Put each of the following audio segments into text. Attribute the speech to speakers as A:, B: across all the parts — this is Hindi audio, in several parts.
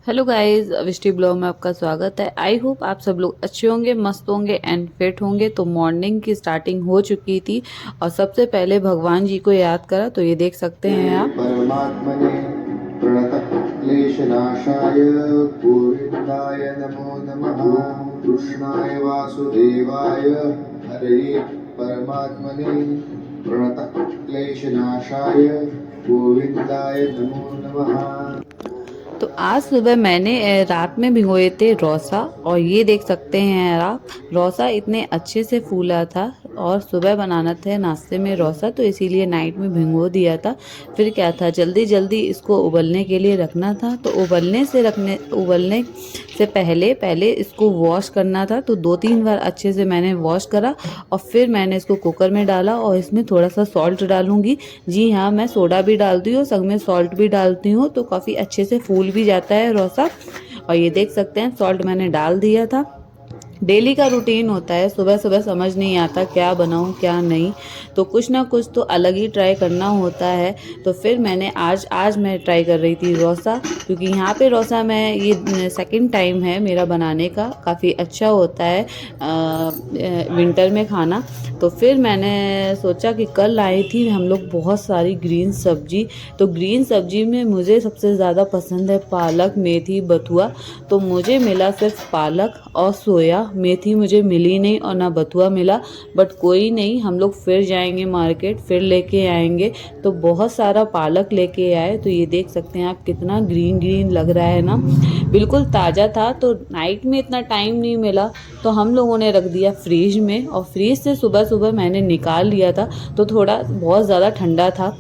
A: हेलो गाइस, अविष्टि ब्लॉग में आपका स्वागत है। आई होप आप सब लोग अच्छे होंगे, मस्त होंगे एंड फिट होंगे। तो मॉर्निंग की स्टार्टिंग हो चुकी थी और सबसे पहले भगवान जी को याद करा। तो ये देख सकते हैं आप।
B: परमात्मने प्रणतः क्लेशनाशाय गोविन्दाय नमो नमः। कृष्णाय वासुदेवाय हरये परमात्मने प्रणतः क्लेशनाशाय गोविन्दाय नमो नमः।
A: तो आज सुबह मैंने रात में भिगोए थे रौसा, और ये देख सकते हैं आप, रौसा इतने अच्छे से फूला था। और सुबह बनाना था नाश्ते में रौसा, तो इसीलिए नाइट में भिगो दिया था। फिर क्या था, जल्दी जल्दी इसको उबलने के लिए रखना था। तो उबलने से पहले पहले इसको वॉश करना था। तो 2-3 बार अच्छे से मैंने वॉश करा और फिर मैंने इसको कुकर में डाला और इसमें थोड़ा सा सॉल्ट डालूंगी। जी हाँ, मैं सोडा भी डालती हूँ, संग में सॉल्ट भी डालती हूँ, तो काफ़ी अच्छे से फूल भी जाता है रौसा। और ये देख सकते हैं सॉल्ट मैंने डाल दिया था। डेली का रूटीन होता है, सुबह सुबह समझ नहीं आता क्या बनाऊं क्या नहीं, तो कुछ ना कुछ तो अलग ही ट्राई करना होता है। तो फिर मैंने आज मैं ट्राई कर रही थी रौसा, क्योंकि यहाँ पे रौसा मैं ये सेकंड टाइम है मेरा बनाने का। काफ़ी अच्छा होता है विंटर में खाना। तो फिर मैंने सोचा कि कल लाई थी हम लोग बहुत सारी ग्रीन सब्जी। तो ग्रीन सब्जी में मुझे सबसे ज़्यादा पसंद है पालक, मेथी, बथुआ। तो मुझे मिला सिर्फ पालक और सोया, मेथी मुझे मिली नहीं और ना बथुआ मिला। बट कोई नहीं, हम लोग फिर जाएंगे मार्केट, फिर लेके आएंगे। तो बहुत सारा पालक लेके आए। तो ये देख सकते हैं आप, कितना ग्रीन ग्रीन लग रहा है ना, बिल्कुल ताज़ा था। तो नाइट में इतना टाइम नहीं मिला, तो हम लोगों ने रख दिया फ्रीज में, और फ्रीज से सुबह सुबह मैंने निकाल लिया था। तो थोड़ा बहुत ज़्यादा ठंडा था,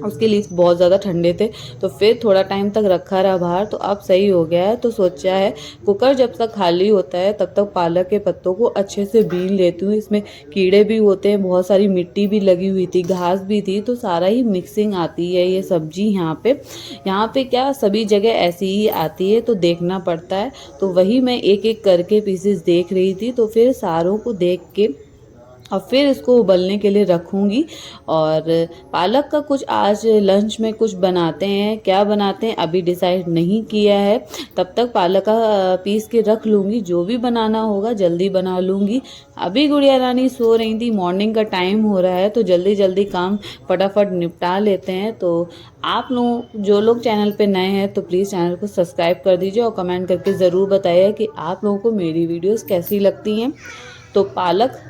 A: उसके लीव्स बहुत ज़्यादा ठंडे थे। तो फिर थोड़ा टाइम तक रखा रहा बाहर, तो अब सही हो गया है। तो सोचा है कुकर जब तक खाली होता है तब तक पालक के पत्तों को अच्छे से बीन लेती हूँ। इसमें कीड़े भी होते हैं, बहुत सारी मिट्टी भी लगी हुई थी, घास भी थी, तो सारा ही मिक्सिंग आती है ये सब्जी। यहाँ पे क्या सभी जगह ऐसी ही आती है, तो देखना पड़ता है। तो वही मैं एक एक करके पीसेस देख रही थी। तो फिर सारों को देख के और फिर इसको उबलने के लिए रखूँगी। और पालक का कुछ आज लंच में कुछ बनाते हैं, क्या बनाते हैं अभी डिसाइड नहीं किया है। तब तक पालक का पीस के रख लूँगी, जो भी बनाना होगा जल्दी बना लूँगी। अभी गुड़िया रानी सो रही थी, मॉर्निंग का टाइम हो रहा है, तो जल्दी जल्दी काम फटाफट निपटा लेते हैं। तो आप लोग जो लोग चैनल पे नए हैं तो प्लीज़ चैनल को सब्सक्राइब कर दीजिए और कमेंट करके ज़रूर बताइए कि आप लोगों को मेरी वीडियोस कैसी लगती हैं। तो पालक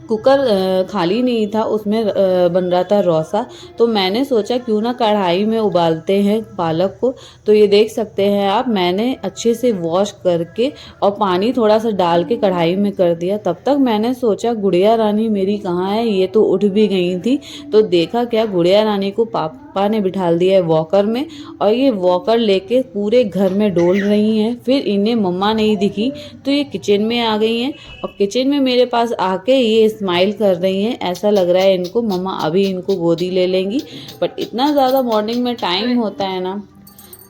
A: कुकर खाली नहीं था, उसमें बन रहा था रौसा। तो मैंने सोचा क्यों ना कढ़ाई में उबालते हैं पालक को। तो ये देख सकते हैं आप, मैंने अच्छे से वॉश करके और पानी थोड़ा सा डाल के कढ़ाई में कर दिया। तब तक मैंने सोचा गुड़िया रानी मेरी कहाँ है, ये तो उठ भी गई थी। तो देखा क्या, गुड़िया रानी को पापा ने बिठाल दिया है वॉकर में, और ये वॉकर लेके पूरे घर में डोल रही हैं। फिर इन्हें मम्मा नहीं दिखी, तो ये किचन में आ गई हैं, और किचन में मेरे पास आके ये स्माइल कर रही हैं। ऐसा लग रहा है इनको मम्मा अभी इनको गोदी ले लेंगी। बट इतना ज़्यादा मॉर्निंग में टाइम होता है ना,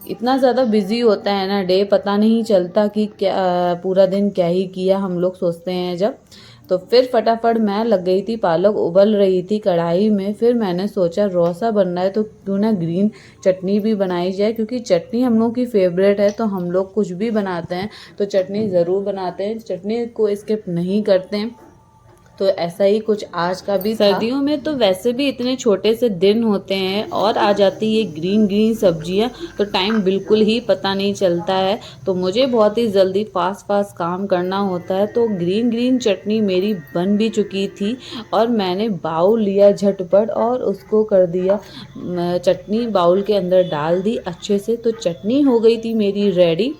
A: इतना ज़्यादा बिजी होता है ना डे, पता नहीं चलता कि क्या पूरा दिन क्या ही किया, हम लोग सोचते हैं जब। तो फिर फटाफट मैं लग गई थी, पालक उबल रही थी कढ़ाई में। फिर मैंने सोचा रौसा बन रहा है तो क्यों ना ग्रीन चटनी भी बनाई जाए, क्योंकि चटनी हम लोग की फेवरेट है। तो हम लोग कुछ भी बनाते हैं तो चटनी ज़रूर बनाते हैं, चटनी को स्किप नहीं करते हैं। तो ऐसा ही कुछ आज का भी था। सर्दियों में तो वैसे भी इतने छोटे से दिन होते हैं और आ जाती है ग्रीन ग्रीन सब्जियां, तो टाइम बिल्कुल ही पता नहीं चलता है। तो मुझे बहुत ही जल्दी फास्ट फास्ट काम करना होता है। तो ग्रीन ग्रीन चटनी मेरी बन भी चुकी थी, और मैंने बाउल लिया झटपट और उसको कर दिया, चटनी बाउल के अंदर डाल दी अच्छे से। तो चटनी हो गई थी मेरी रेडी।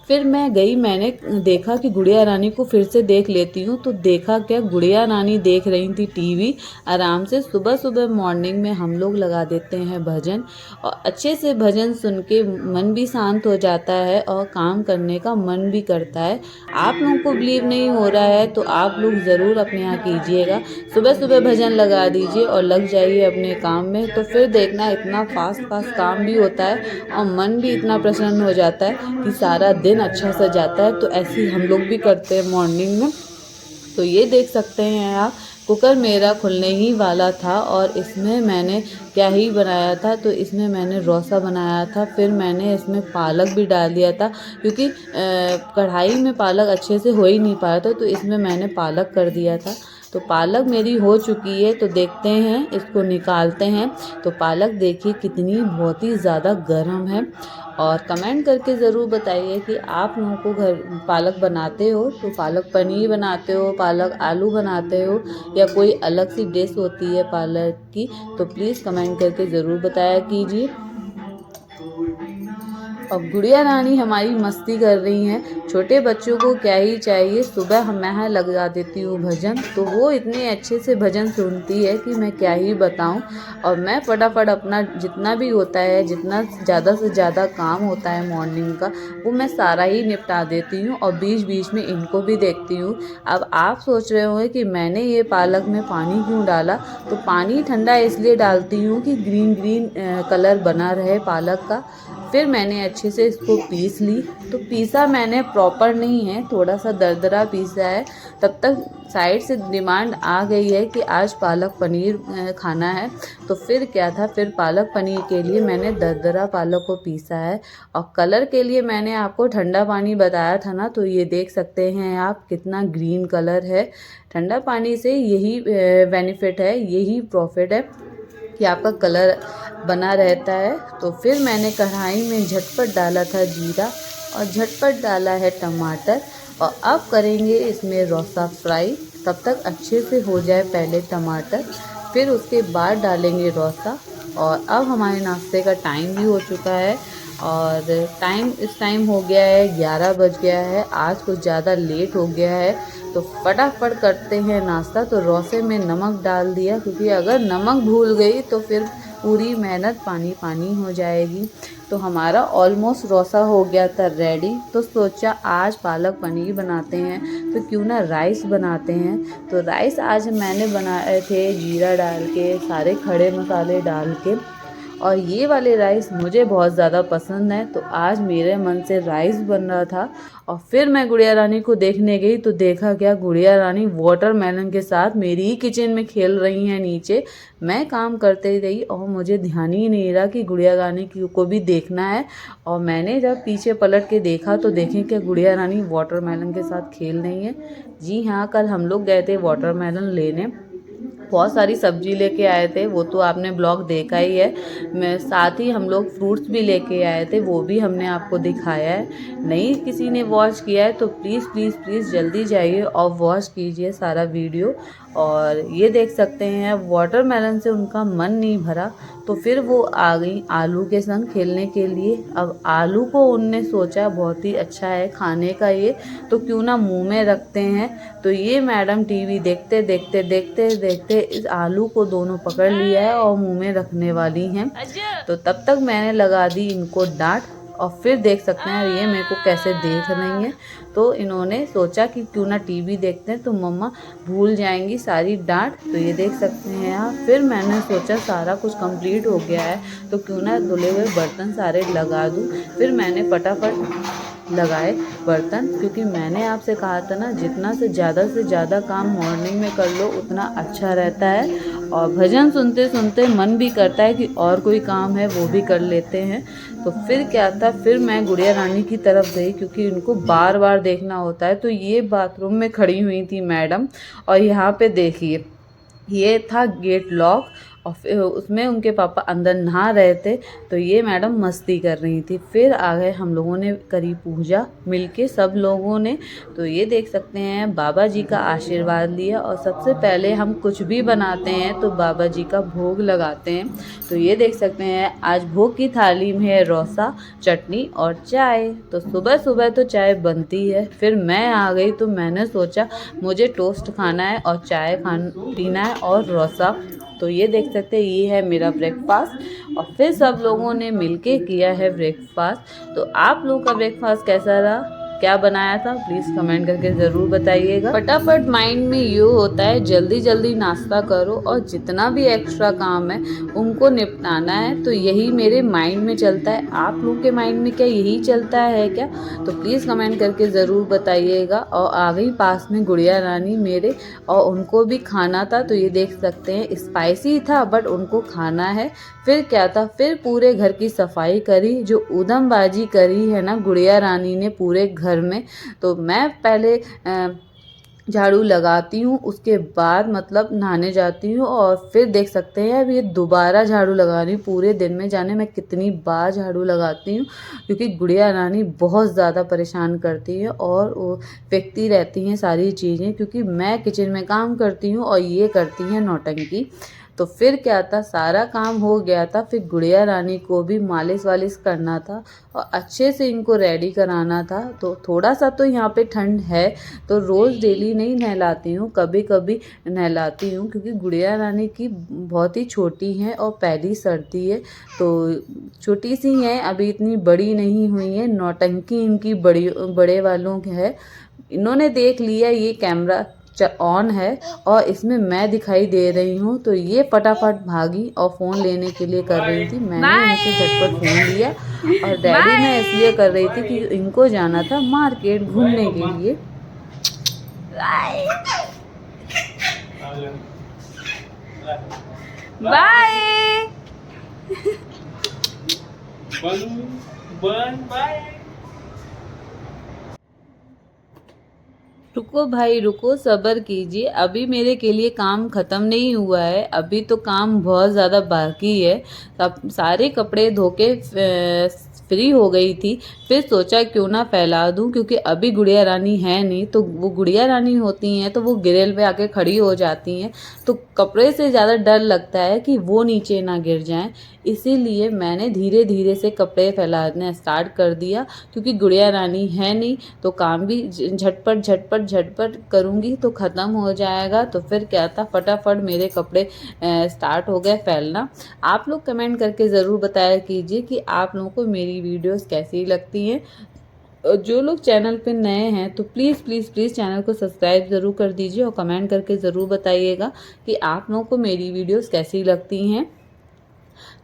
A: फिर मैं गई, मैंने देखा कि गुड़िया रानी को फिर से देख लेती हूँ। तो देखा क्या, गुड़िया रानी देख रही थी टीवी आराम से। सुबह सुबह मॉर्निंग में हम लोग लगा देते हैं भजन, और अच्छे से भजन सुन के मन भी शांत हो जाता है और काम करने का मन भी करता है। आप लोगों को बिलीव नहीं हो रहा है तो आप लोग ज़रूर अपने यहाँ कीजिएगा, सुबह सुबह भजन लगा दीजिए और लग जाइए अपने काम में। तो फिर देखना इतना फास्ट फास्ट काम भी होता है और मन भी इतना प्रसन्न हो जाता है कि सारा दिन अच्छा सा जाता है। तो ऐसे ही हम लोग भी करते हैं मॉर्निंग में। तो ये देख सकते हैं आप, कुकर मेरा खुलने ही वाला था और इसमें मैंने क्या ही बनाया था, तो इसमें मैंने रौसा बनाया था। फिर मैंने इसमें पालक भी डाल दिया था, क्योंकि कढ़ाई में पालक अच्छे से हो ही नहीं पाया था, तो इसमें मैंने पालक कर दिया था। तो पालक मेरी हो चुकी है, तो देखते हैं, इसको निकालते हैं। तो पालक देखिए कितनी बहुत ही ज़्यादा गर्म है। और कमेंट करके ज़रूर बताइए कि आप लोगों को घर पालक बनाते हो तो पालक पनीर बनाते हो, पालक आलू बनाते हो, या कोई अलग सी डिश होती है पालक की, तो प्लीज़ कमेंट करके ज़रूर बताया कीजिए। और गुड़िया रानी हमारी मस्ती कर रही हैं। छोटे बच्चों को क्या ही चाहिए, सुबह मैं लगा देती हूँ भजन, तो वो इतने अच्छे से भजन सुनती है कि मैं क्या ही बताऊँ। और मैं फटाफट अपना जितना भी होता है, जितना ज़्यादा से ज़्यादा काम होता है मॉर्निंग का, वो मैं सारा ही निपटा देती हूँ और बीच बीच में इनको भी देखती हूँ। अब आप सोच रहे होंगे कि मैंने ये पालक में पानी क्यों डाला, तो पानी ठंडा इसलिए डालती हूँ कि ग्रीन ग्रीन कलर बना रहे पालक का। फिर मैंने अच्छे से इसको पीस ली। तो पीसा मैंने प्रॉपर नहीं है, थोड़ा सा दरदरा पीसा है। तब तक साइड से डिमांड आ गई है कि आज पालक पनीर खाना है। तो फिर क्या था, फिर पालक पनीर के लिए मैंने दरदरा पालक को पीसा है। और कलर के लिए मैंने आपको ठंडा पानी बताया था ना, तो ये देख सकते हैं आप कितना ग्रीन कलर है। ठंडा पानी से यही बेनिफिट है, यही प्रॉफिट है कि आपका कलर बना रहता है। तो फिर मैंने कढ़ाई में झटपट डाला था जीरा और झटपट डाला है टमाटर, और अब करेंगे इसमें रौसा फ्राई। तब तक अच्छे से हो जाए पहले टमाटर, फिर उसके बाद डालेंगे रौसा। और अब हमारे नाश्ते का टाइम भी हो चुका है, और इस टाइम हो गया है 11 बज गया है। आज कुछ ज़्यादा लेट हो गया है, तो फटाफट करते हैं नाश्ता। तो रौसे में नमक डाल दिया, क्योंकि अगर नमक भूल गई तो फिर पूरी मेहनत पानी पानी हो जाएगी। तो हमारा ऑलमोस्ट रौसा हो गया था रेडी। तो सोचा आज पालक पनीर बनाते हैं, तो क्यों ना राइस बनाते हैं। तो राइस आज मैंने बनाए थे जीरा डाल के, सारे खड़े मसाले डाल के। और ये वाले राइस मुझे बहुत ज़्यादा पसंद है, तो आज मेरे मन से राइस बन रहा था। और फिर मैं गुड़िया रानी को देखने गई, तो देखा क्या, गुड़िया रानी वाटरमेलन के साथ मेरी ही किचन में खेल रही हैं नीचे। मैं काम करते रही और मुझे ध्यान ही नहीं रहा कि गुड़िया रानी को भी देखना है। और मैंने जब पीछे पलट के देखा, तो देखें कि गुड़िया रानी वाटरमेलन के साथ खेल रही है। जी हाँ, कल हम लोग गए थे वाटरमेलन लेने, बहुत सारी सब्जी लेके आए थे, वो तो आपने ब्लॉग देखा ही है। मैं साथ ही हम लोग फ्रूट्स भी लेके आए थे, वो भी हमने आपको दिखाया है। नहीं किसी ने वॉच किया है तो प्लीज़ प्लीज़ प्लीज़ जल्दी जाइए और वॉच कीजिए सारा वीडियो। और ये देख सकते हैं वाटरमेलन से उनका मन नहीं भरा, तो फिर वो आ गई आलू के संग खेलने के लिए। अब आलू को उनने सोचा बहुत ही अच्छा है खाने का ये, तो क्यों ना मुंह में रखते हैं। तो ये मैडम टीवी देखते देखते देखते देखते इस आलू को दोनों पकड़ लिया है और मुंह में रखने वाली हैं। तो तब तक मैंने लगा दी इनको डांट, और फिर देख सकते हैं ये मेरे को कैसे देख रही हैं। तो इन्होंने सोचा कि क्यों ना टीवी देखते हैं, तो मम्मा भूल जाएंगी सारी डांट। तो ये देख सकते हैं आप। फिर मैंने सोचा सारा कुछ कंप्लीट हो गया है, तो क्यों ना धुले हुए बर्तन सारे लगा दूँ। फिर मैंने फटाफट लगाए बर्तन, क्योंकि मैंने आपसे कहा था ना, जितना से ज़्यादा काम मॉर्निंग में कर लो उतना अच्छा रहता है। और भजन सुनते सुनते मन भी करता है कि और कोई काम है वो भी कर लेते हैं। तो फिर क्या था, फिर मैं गुड़िया रानी की तरफ गई, क्योंकि उनको बार बार देखना होता है। तो ये बाथरूम में खड़ी हुई थी मैडम, और यहाँ पे देखिए ये था गेट लॉक, और फिर उसमें उनके पापा अंदर नहा रहे थे, तो ये मैडम मस्ती कर रही थी। फिर आ गए हम लोगों ने करी पूजा मिलके सब लोगों ने। तो ये देख सकते हैं बाबा जी का आशीर्वाद लिया, और सबसे पहले हम कुछ भी बनाते हैं तो बाबा जी का भोग लगाते हैं। तो ये देख सकते हैं आज भोग की थाली में है रौसा, चटनी और चाय। तो सुबह सुबह तो चाय बनती है। फिर मैं आ गई, तो मैंने सोचा मुझे टोस्ट खाना है और चाय पीना है और रौसा। तो ये देख सकते हैं ये है मेरा ब्रेकफास्ट, और फिर सब लोगों ने मिलके किया है ब्रेकफास्ट। तो आप लोगों का ब्रेकफास्ट कैसा रहा, क्या बनाया था प्लीज़ कमेंट करके ज़रूर बताइएगा। फटाफट माइंड में ये होता है जल्दी जल्दी नाश्ता करो और जितना भी एक्स्ट्रा काम है उनको निपटाना है, तो यही मेरे माइंड में चलता है। आप लोगों के माइंड में क्या यही चलता है क्या? तो प्लीज़ कमेंट करके ज़रूर बताइएगा। और आ गई पास में गुड़िया रानी मेरे, और उनको भी खाना था, तो ये देख सकते हैं स्पाइसी था बट उनको खाना है। फिर क्या था, फिर पूरे घर की सफाई करी, जो ऊधमबाजी करी है ना गुड़िया रानी ने पूरे घर में। तो मैं पहले झाड़ू लगाती हूँ, उसके बाद मतलब नहाने जाती हूँ, और फिर देख सकते हैं अब ये दोबारा झाड़ू लगा रही हूँ। पूरे दिन में जाने मैं कितनी बार झाड़ू लगाती हूँ, क्योंकि गुड़िया रानी बहुत ज़्यादा परेशान करती है और वो फेंकती रहती हैं सारी चीज़ें, क्योंकि मैं किचन में काम करती हूँ और ये करती हैं नौटंकी। तो फिर क्या था, सारा काम हो गया था, फिर गुड़िया रानी को भी मालिश वालिश करना था और अच्छे से इनको रेडी कराना था। तो थोड़ा सा तो यहाँ पे ठंड है, तो रोज़ डेली नहीं नहलाती हूँ, कभी कभी नहलाती हूँ, क्योंकि गुड़िया रानी की बहुत ही छोटी हैं और पहली सर्दी है, तो छोटी सी हैं, अभी इतनी बड़ी नहीं हुई है। नौटंकी इनकी बड़े वालों की है। इन्होंने देख लिया ये कैमरा ऑन है और इसमें मैं दिखाई दे रही हूँ, तो ये फटाफट भागी और फ़ोन लेने के लिए कर रही थी। मैंने इनसे झटपट फ़ोन लिया, और डैडी मैं इसलिए कर रही थी कि इनको जाना था मार्केट घूमने के लिए। Bye bye. रुको भाई रुको, सब्र कीजिए, अभी मेरे के लिए काम ख़त्म नहीं हुआ है, अभी तो काम बहुत ज़्यादा बाकी है। अब सारे कपड़े धो के फ्री हो गई थी, फिर सोचा क्यों ना फैला दूं, क्योंकि अभी गुड़िया रानी है नहीं, तो वो गुड़िया रानी होती हैं तो वो ग्रिल पे आके खड़ी हो जाती हैं, तो कपड़े से ज़्यादा डर लगता है कि वो नीचे ना गिर जाएं, इसीलिए मैंने धीरे धीरे से कपड़े फैलाना स्टार्ट कर दिया, क्योंकि गुड़िया रानी है नहीं तो काम भी झटपट झटपट झटपट करूँगी तो ख़त्म हो जाएगा। तो फिर क्या था, फटाफट मेरे कपड़े स्टार्ट हो गए फैलना। आप लोग कमेंट करके ज़रूर बताया कीजिए कि आप लोगों को मेरी वीडियोस कैसी लगती हैं। जो लोग चैनल पे नए हैं तो प्लीज़ प्लीज़ प्लीज़ चैनल को सब्सक्राइब ज़रूर कर दीजिए और कमेंट करके ज़रूर बताइएगा कि आप लोगों को मेरी वीडियोस कैसी लगती हैं।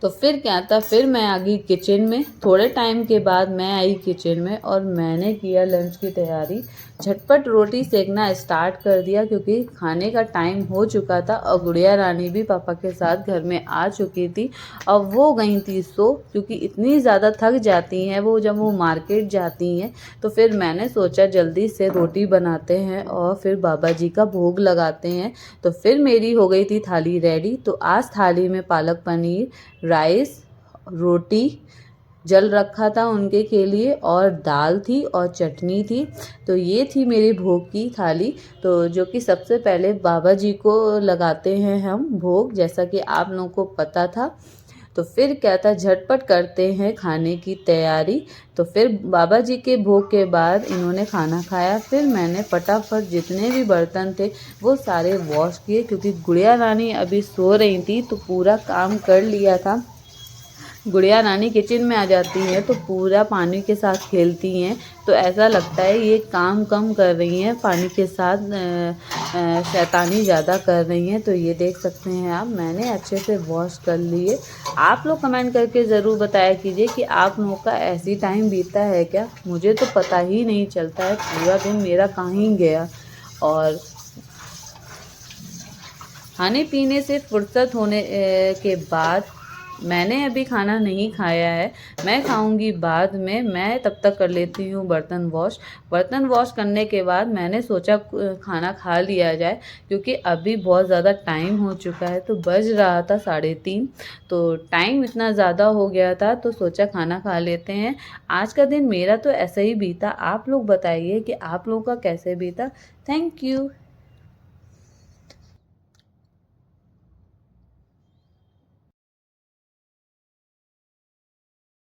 A: तो फिर क्या था, फिर मैं आ गई किचन में। थोड़े टाइम के बाद मैं आई किचन में और मैंने किया लंच की तैयारी। झटपट रोटी सेकना स्टार्ट कर दिया, क्योंकि खाने का टाइम हो चुका था और गुड़िया रानी भी पापा के साथ घर में आ चुकी थी। अब वो गई थी सो, क्योंकि इतनी ज़्यादा थक जाती हैं वो जब वो मार्केट जाती हैं। तो फिर मैंने सोचा जल्दी से रोटी बनाते हैं और फिर बाबा जी का भोग लगाते हैं। तो फिर मेरी हो गई थी थाली रेडी। तो आज थाली में पालक पनीर, राइस, रोटी जल रखा था उनके के लिए, और दाल थी और चटनी थी। तो ये थी मेरी भोग की थाली, तो जो कि सबसे पहले बाबा जी को लगाते हैं हम भोग, जैसा कि आप लोगों को पता था। तो फिर क्या था, झटपट करते हैं खाने की तैयारी। तो फिर बाबा जी के भोग के बाद इन्होंने खाना खाया। फिर मैंने फटाफट जितने भी बर्तन थे वो सारे वॉश किए, क्योंकि गुड़िया रानी अभी सो रही थी तो पूरा काम कर लिया था। गुड़िया रानी किचन में आ जाती हैं तो पूरा पानी के साथ खेलती हैं, तो ऐसा लगता है ये काम कम कर रही हैं, पानी के साथ शैतानी ज़्यादा कर रही हैं। तो ये देख सकते हैं आप, मैंने अच्छे से वॉश कर लिए। आप लोग कमेंट करके ज़रूर बताया कीजिए कि आप लोगों का ऐसी टाइम बीता है क्या? मुझे तो पता ही नहीं चलता है पूरा दिन मेरा कहीं गया। और खाने पीने से फुर्सत होने के बाद मैंने अभी खाना नहीं खाया है, मैं खाऊंगी बाद में। मैं तब तक कर लेती हूँ बर्तन वॉश। बर्तन वॉश करने के बाद मैंने सोचा खाना खा लिया जाए, क्योंकि अभी बहुत ज़्यादा टाइम हो चुका है। तो बज रहा था 3:30, तो टाइम इतना ज़्यादा हो गया था तो सोचा खाना खा लेते हैं। आज का दिन मेरा तो ऐसा ही बीता। आप लोग बताइए कि आप लोगों का कैसे बीता। Thank you.